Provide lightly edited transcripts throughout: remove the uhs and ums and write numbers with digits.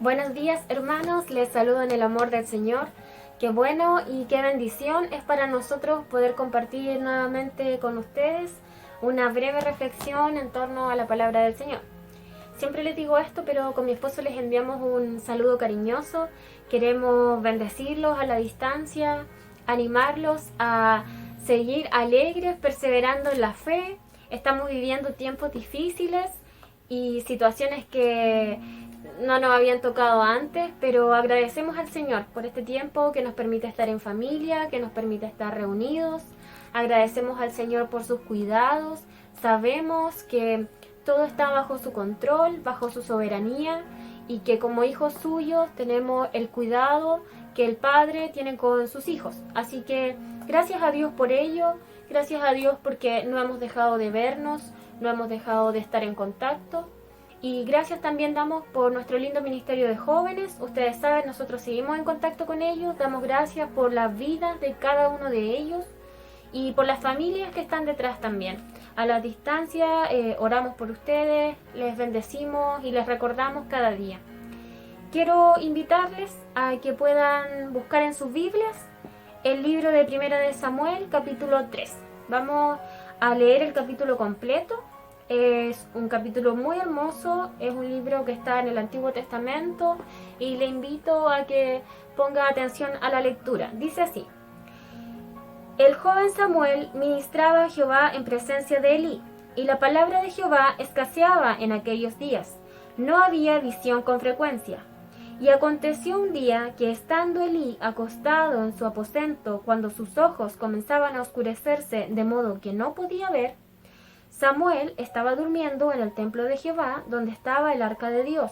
Buenos días, hermanos, les saludo en el amor del Señor. Qué bueno y qué bendición es para nosotros poder compartir nuevamente con ustedes una breve reflexión en torno a la palabra del Señor. Siempre les digo esto, pero con mi esposo les enviamos un saludo cariñoso. Queremos bendecirlos a la distancia, animarlos a seguir alegres, perseverando en la fe. Estamos viviendo tiempos difíciles y situaciones que no nos habían tocado antes, pero agradecemos al Señor por este tiempo que nos permite estar en familia, que nos permite estar reunidos. Agradecemos al Señor por sus cuidados. Sabemos que todo está bajo su control, bajo su soberanía, y que como hijos suyos tenemos el cuidado que el Padre tiene con sus hijos. Así que gracias a Dios por ello, gracias a Dios porque no hemos dejado de vernos, no hemos dejado de estar en contacto. Y gracias también damos por nuestro lindo ministerio de jóvenes. Ustedes saben, nosotros seguimos en contacto con ellos. Damos gracias por la vida de cada uno de ellos y por las familias que están detrás también. A la distancia oramos por ustedes, les bendecimos y les recordamos cada día. Quiero invitarles a que puedan buscar en sus Biblias el libro de Primera de Samuel, capítulo 3. Vamos a leer el capítulo completo. Es un capítulo muy hermoso, es un libro que está en el Antiguo Testamento y le invito a que ponga atención a la lectura. Dice así: El joven Samuel ministraba a Jehová en presencia de Elí, y la palabra de Jehová escaseaba en aquellos días. No había visión con frecuencia. Y aconteció un día que, estando Elí acostado en su aposento, cuando sus ojos comenzaban a oscurecerse de modo que no podía ver, Samuel estaba durmiendo en el templo de Jehová, donde estaba el arca de Dios.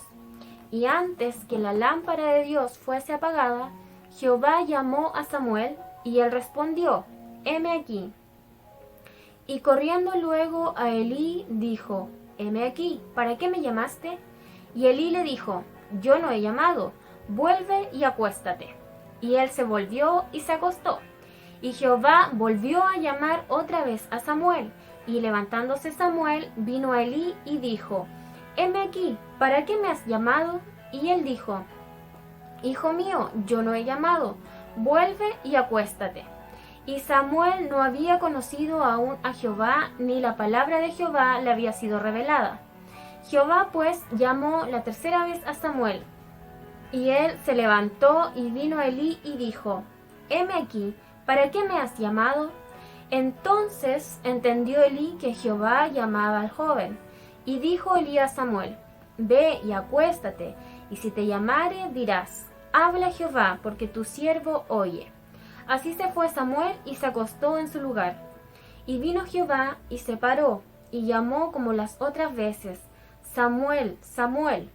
Y antes que la lámpara de Dios fuese apagada, Jehová llamó a Samuel, y él respondió: heme aquí. Y corriendo luego a Elí, dijo: heme aquí, ¿para qué me llamaste? Y Elí le dijo: yo no he llamado, vuelve y acuéstate. Y él se volvió y se acostó. Y Jehová volvió a llamar otra vez a Samuel. Y levantándose Samuel, vino a Elí y dijo: heme aquí, ¿para qué me has llamado? Y él dijo: hijo mío, yo no he llamado, vuelve y acuéstate. Y Samuel no había conocido aún a Jehová, ni la palabra de Jehová le había sido revelada. Jehová pues llamó la tercera vez a Samuel. Y él se levantó y vino a Elí y dijo: heme aquí, ¿para qué me has llamado? Entonces entendió Elí que Jehová llamaba al joven. Y dijo Elí a Samuel: ve y acuéstate, y si te llamare dirás: habla Jehová, porque tu siervo oye. Así se fue Samuel y se acostó en su lugar. Y vino Jehová y se paró, y llamó como las otras veces: Samuel, Samuel.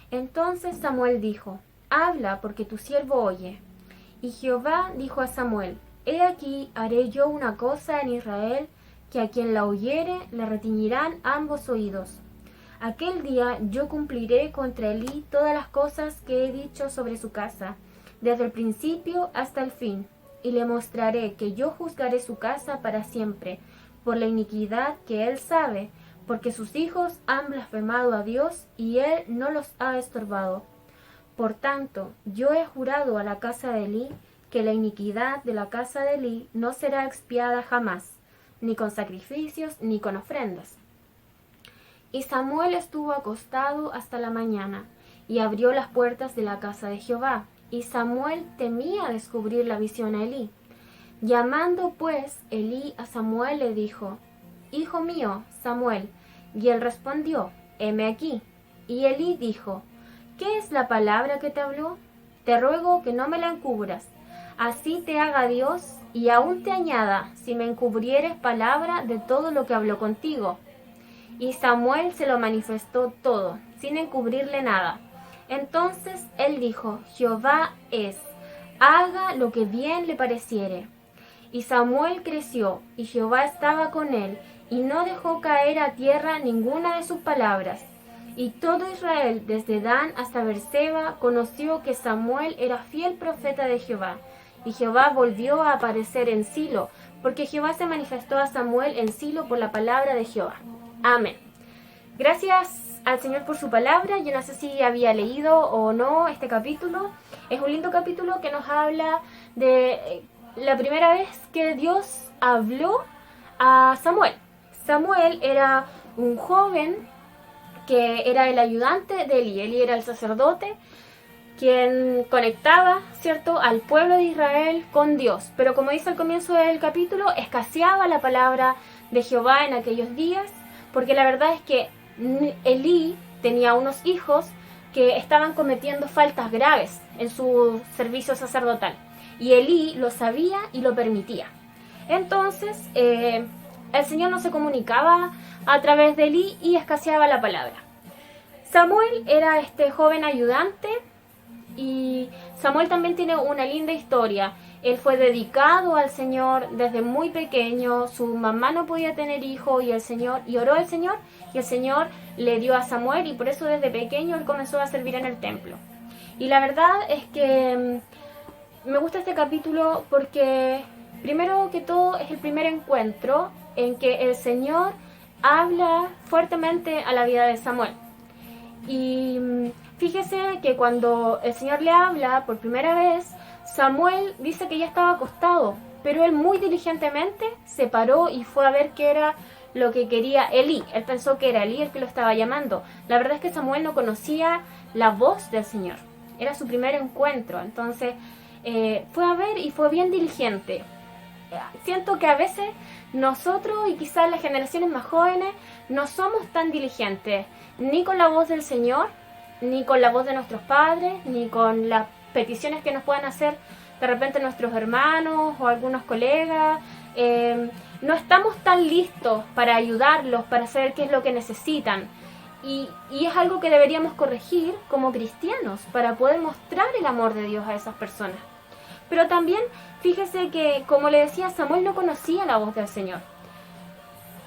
Entonces Samuel dijo: habla, porque tu siervo oye. Y Jehová dijo a Samuel: he aquí, haré yo una cosa en Israel, que a quien la oyere le retiñirán ambos oídos. Aquel día yo cumpliré contra Elí todas las cosas que he dicho sobre su casa, desde el principio hasta el fin, y le mostraré que yo juzgaré su casa para siempre, por la iniquidad que él sabe, porque sus hijos han blasfemado a Dios, y él no los ha estorbado. Por tanto, yo he jurado a la casa de Elí, que la iniquidad de la casa de Elí no será expiada jamás, ni con sacrificios ni con ofrendas. Y Samuel estuvo acostado hasta la mañana, y abrió las puertas de la casa de Jehová, y Samuel temía descubrir la visión a Elí. Llamando pues Elí a Samuel le dijo: hijo mío, Samuel. Y él respondió: heme aquí. Y Elí dijo: ¿qué es la palabra que te habló? Te ruego que no me la encubras. Así te haga Dios, y aún te añada, si me encubrieres palabra de todo lo que habló contigo. Y Samuel se lo manifestó todo, sin encubrirle nada. Entonces él dijo: Jehová es, haga lo que bien le pareciere. Y Samuel creció, y Jehová estaba con él, y no dejó caer a tierra ninguna de sus palabras. Y todo Israel, desde Dan hasta Beerseba, conoció que Samuel era fiel profeta de Jehová. Y Jehová volvió a aparecer en Silo, porque Jehová se manifestó a Samuel en Silo por la palabra de Jehová. Amén. Gracias al Señor por su palabra. Yo no sé si había leído o no este capítulo. Es un lindo capítulo que nos habla de la primera vez que Dios habló a Samuel. Samuel era un joven que era el ayudante de Elí. Elí era el sacerdote quien conectaba, ¿cierto?, al pueblo de Israel con Dios. Pero como dice al comienzo del capítulo, escaseaba la palabra de Jehová en aquellos días, porque la verdad es que Elí tenía unos hijos que estaban cometiendo faltas graves en su servicio sacerdotal. Y Elí lo sabía y lo permitía. Entonces, el Señor no se comunicaba a través de Elí y escaseaba la palabra. Samuel era este joven ayudante y Samuel también tiene una linda historia. Él fue dedicado al Señor desde muy pequeño. Su mamá no podía tener hijo y oró al Señor y el Señor le dio a Samuel y por eso desde pequeño él comenzó a servir en el templo. Y la verdad es que me gusta este capítulo porque primero que todo es el primer encuentro en que el Señor habla fuertemente a la vida de Samuel. Y fíjese que cuando el Señor le habla por primera vez, Samuel dice que ya estaba acostado, pero él muy diligentemente se paró y fue a ver qué era lo que quería Elí. Él pensó que era Elí el que lo estaba llamando. La verdad es que Samuel no conocía la voz del Señor. Era su primer encuentro, entonces fue a ver y fue bien diligente. Siento que a veces nosotros y quizás las generaciones más jóvenes no somos tan diligentes ni con la voz del Señor, ni con la voz de nuestros padres, ni con las peticiones que nos puedan hacer de repente nuestros hermanos o algunos colegas. No estamos tan listos para ayudarlos, para saber qué es lo que necesitan. Y es algo que deberíamos corregir como cristianos para poder mostrar el amor de Dios a esas personas. Pero también fíjese que, como le decía, Samuel no conocía la voz del Señor.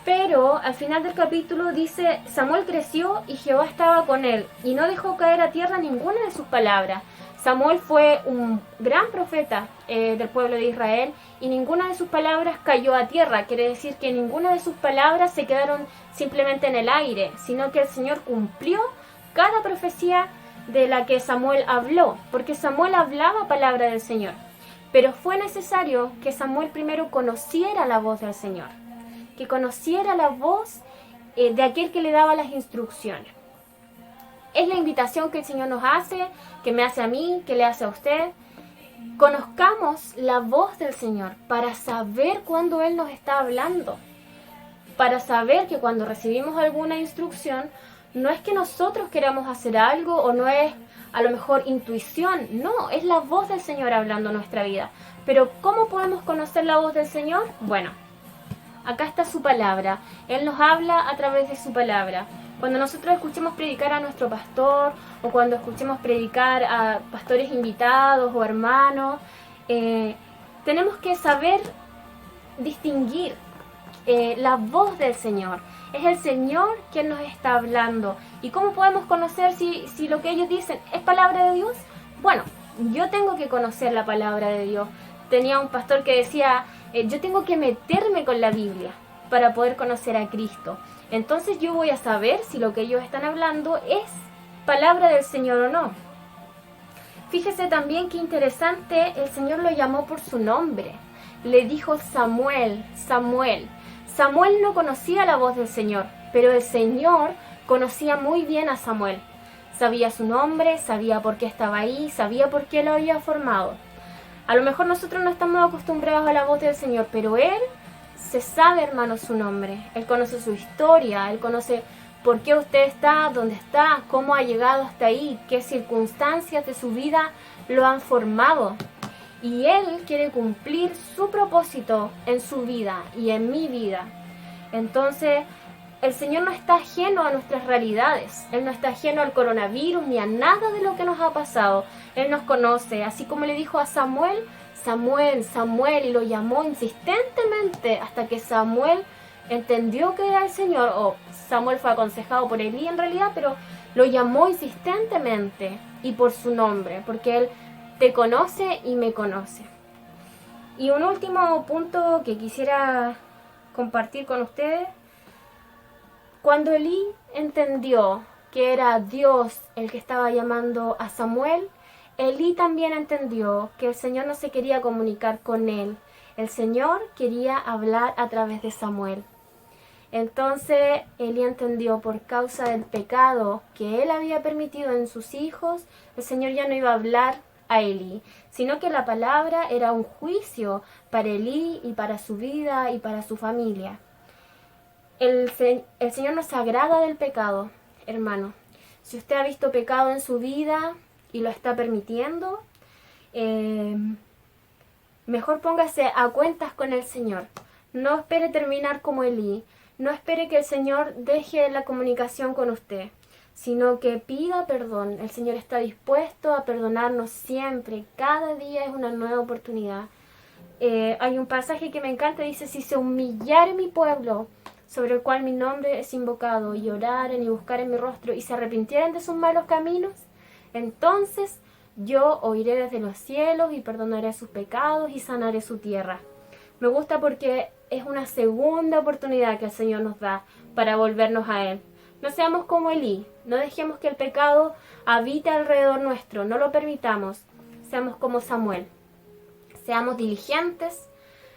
Pero al final del capítulo dice, Samuel creció y Jehová estaba con él y no dejó caer a tierra ninguna de sus palabras. Samuel fue un gran profeta del pueblo de Israel y ninguna de sus palabras cayó a tierra. Quiere decir que ninguna de sus palabras se quedaron simplemente en el aire, sino que el Señor cumplió cada profecía de la que Samuel habló, porque Samuel hablaba palabra del Señor. Pero fue necesario que Samuel primero conociera la voz del Señor, que conociera la voz de aquel que le daba las instrucciones. Es la invitación que el Señor nos hace, que me hace a mí, que le hace a usted. Conozcamos la voz del Señor para saber cuándo Él nos está hablando, para saber que cuando recibimos alguna instrucción, no es que nosotros queramos hacer algo o no es a lo mejor intuición, no, es la voz del Señor hablando en nuestra vida. Pero ¿cómo podemos conocer la voz del Señor? Bueno, acá está su palabra. Él nos habla a través de su palabra. Cuando nosotros escuchemos predicar a nuestro pastor o cuando escuchemos predicar a pastores invitados o hermanos, tenemos que saber distinguir la voz del Señor. Es el Señor quien nos está hablando. ¿Y cómo podemos conocer si lo que ellos dicen es palabra de Dios? Bueno, yo tengo que conocer la palabra de Dios. Tenía un pastor que decía, yo tengo que meterme con la Biblia para poder conocer a Cristo. Entonces yo voy a saber si lo que ellos están hablando es palabra del Señor o no. Fíjese también qué interesante, el Señor lo llamó por su nombre. Le dijo Samuel, Samuel. Samuel no conocía la voz del Señor, pero el Señor conocía muy bien a Samuel. Sabía su nombre, sabía por qué estaba ahí, sabía por qué lo había formado. A lo mejor nosotros no estamos acostumbrados a la voz del Señor, pero Él se sabe, hermano, su nombre. Él conoce su historia, Él conoce por qué usted está donde está, cómo ha llegado hasta ahí, qué circunstancias de su vida lo han formado. Y Él quiere cumplir su propósito en su vida y en mi vida. Entonces, el Señor no está ajeno a nuestras realidades. Él no está ajeno al coronavirus ni a nada de lo que nos ha pasado. Él nos conoce, así como le dijo a Samuel, Samuel, Samuel, y lo llamó insistentemente hasta que Samuel entendió que era el Señor, o Samuel fue aconsejado por Elí en realidad, pero lo llamó insistentemente y por su nombre, porque Él te conoce y me conoce. Y un último punto que quisiera compartir con ustedes. Cuando Elí entendió que era Dios el que estaba llamando a Samuel, Elí también entendió que el Señor no se quería comunicar con él. El Señor quería hablar a través de Samuel. Entonces Elí entendió, por causa del pecado que él había permitido en sus hijos, el Señor ya no iba a hablar a Elí, sino que la palabra era un juicio para Elí y para su vida y para su familia. El Señor no se agrada del pecado, hermano. Si usted ha visto pecado en su vida y lo está permitiendo, mejor póngase a cuentas con el Señor. No espere terminar como Elí. No espere que el Señor deje la comunicación con usted, sino que pida perdón. El Señor está dispuesto a perdonarnos siempre. Cada día es una nueva oportunidad. Hay un pasaje que me encanta, dice: si se humillare mi pueblo, sobre el cual mi nombre es invocado, y oraren y buscaren mi rostro, y se arrepintieran de sus malos caminos, entonces yo oiré desde los cielos y perdonaré sus pecados y sanaré su tierra. Me gusta porque es una segunda oportunidad que el Señor nos da para volvernos a Él. No seamos como Elí, no dejemos que el pecado habite alrededor nuestro, no lo permitamos. Seamos como Samuel, seamos diligentes,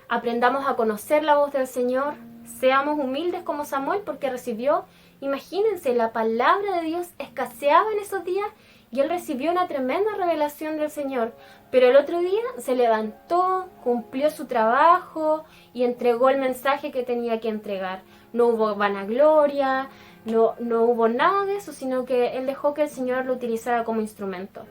aprendamos a conocer la voz del Señor, seamos humildes como Samuel, porque recibió, imagínense, la palabra de Dios escaseaba en esos días y él recibió una tremenda revelación del Señor. Pero el otro día se levantó, cumplió su trabajo y entregó el mensaje que tenía que entregar. No hubo vanagloria, no hubo nada de eso, sino que él dejó que el Señor lo utilizara como instrumento.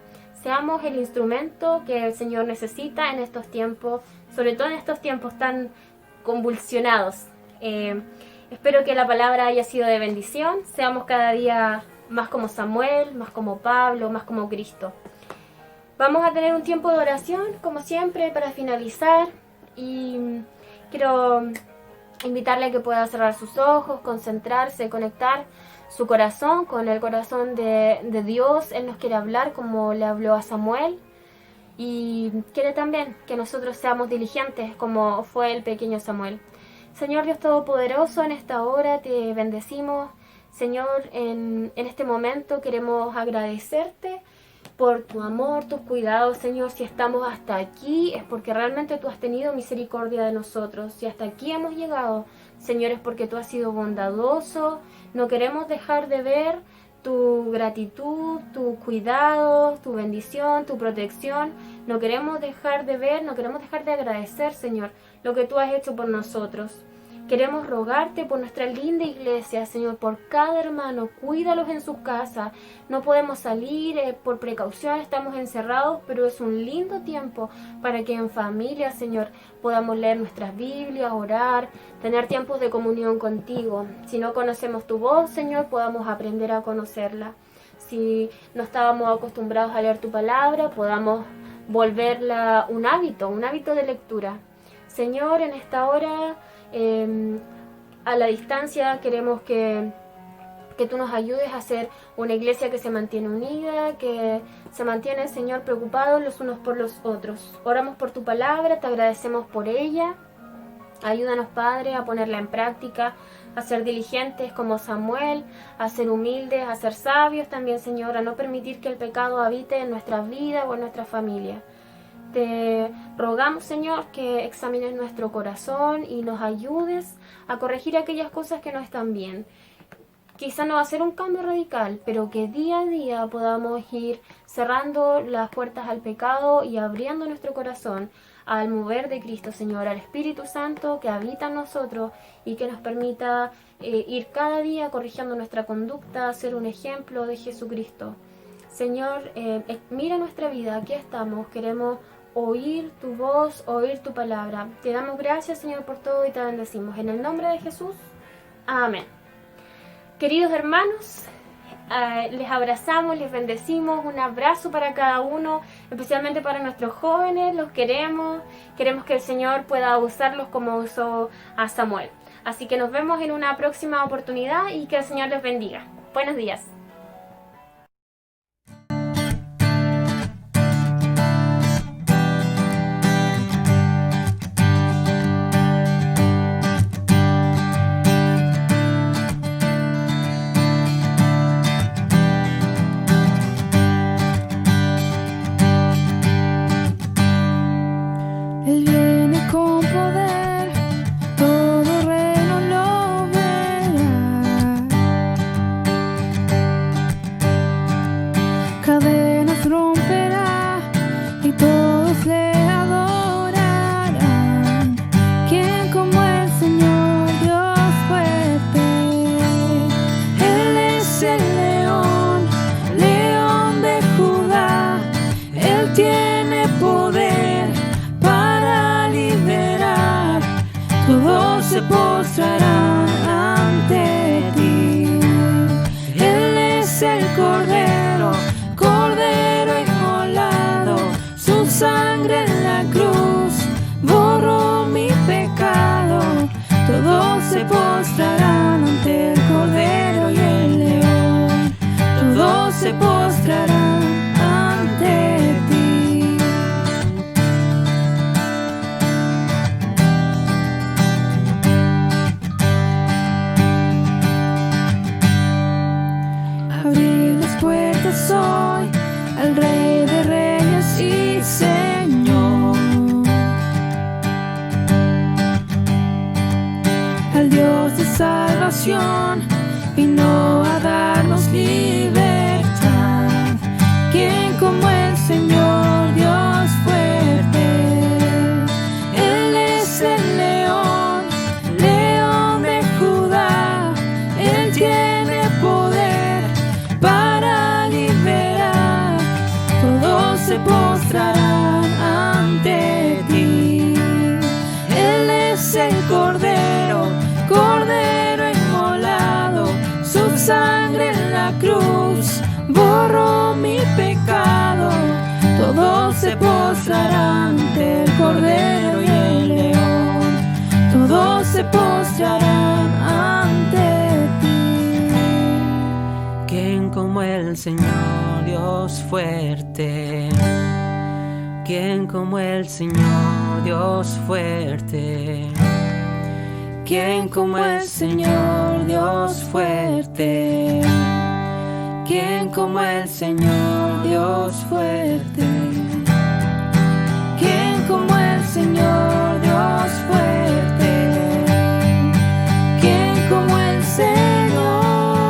Seamos el instrumento que el Señor necesita en estos tiempos, sobre todo en estos tiempos tan convulsionados. Espero que la palabra haya sido de bendición. Seamos cada día más como Samuel, más como Pablo, más como Cristo. Vamos a tener un tiempo de oración, como siempre, para finalizar. Y quiero invitarle a que pueda cerrar sus ojos, concentrarse, conectar su corazón con el corazón de Dios. Él nos quiere hablar como le habló a Samuel. Y quiere también que nosotros seamos diligentes como fue el pequeño Samuel. Señor Dios Todopoderoso, en esta hora te bendecimos. Señor, en este momento queremos agradecerte por tu amor, tus cuidados, Señor. Si estamos hasta aquí es porque realmente tú has tenido misericordia de nosotros. Si hasta aquí hemos llegado, Señor, es porque tú has sido bondadoso. No queremos dejar de ver tu gratitud, tu cuidado, tu bendición, tu protección. No queremos dejar de ver, no queremos dejar de agradecer, Señor, lo que tú has hecho por nosotros. Queremos rogarte por nuestra linda iglesia, Señor, por cada hermano. Cuídalos en sus casas. No podemos salir por precaución, estamos encerrados, pero es un lindo tiempo para que en familia, Señor, podamos leer nuestras Biblias, orar, tener tiempos de comunión contigo. Si no conocemos tu voz, Señor, podamos aprender a conocerla. Si no estábamos acostumbrados a leer tu palabra, podamos volverla un hábito de lectura. Señor, en esta hora, a la distancia, queremos que tú nos ayudes a ser una iglesia que se mantiene unida, que se mantiene, Señor, preocupados los unos por los otros. Oramos por tu palabra, te agradecemos por ella. Ayúdanos, Padre, a ponerla en práctica, a ser diligentes como Samuel, a ser humildes, a ser sabios también, Señor, a no permitir que el pecado habite en nuestras vidas o en nuestra familia. Te rogamos, Señor, que examines nuestro corazón y nos ayudes a corregir aquellas cosas que no están bien. Quizá no va a ser un cambio radical, pero que día a día podamos ir cerrando las puertas al pecado y abriendo nuestro corazón al mover de Cristo, Señor, al Espíritu Santo que habita en nosotros y que nos permita ir cada día corrigiendo nuestra conducta, ser un ejemplo de Jesucristo. Señor, mira nuestra vida, aquí estamos, queremos oír tu voz, oír tu palabra. Te damos gracias, Señor, por todo y te bendecimos. En el nombre de Jesús, amén. Queridos hermanos, les abrazamos, les bendecimos, un abrazo para cada uno, especialmente para nuestros jóvenes, los queremos que el Señor pueda usarlos como usó a Samuel. Así que nos vemos en una próxima oportunidad y que el Señor les bendiga. Buenos días. tiene poder para liberar. Todos se postrarán ante ti. Él es el Cordero, Cordero inmolado. Su sangre en la cruz borró mi pecado. Todos se postrarán ante el Cordero y el León. Todos se postrarán ante ti. Abrir las puertas hoy al Rey de Reyes y Señor, al Dios de salvación, vino a darnos libertad. ¿Quién como el Señor, Dios fuerte? Él es el león, león de Judá. Él tiene poder para liberar. Todos se postrarán ante ti. Él es el Cordero, Cordero inmolado. Su sangre en la cruz borró mi pecado. Todos se postrarán ante el Cordero y el León. Todos se postrarán ante ti. ¿Quién como el Señor, Dios fuerte? ¿Quién como el Señor, Dios fuerte? ¿Quién como el Señor, Dios fuerte? ¿Quién como el Señor, Dios fuerte? ¿Quién como el Señor, Dios fuerte? ¿Quién como el Señor?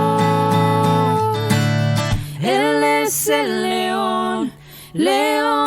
Él es el león, león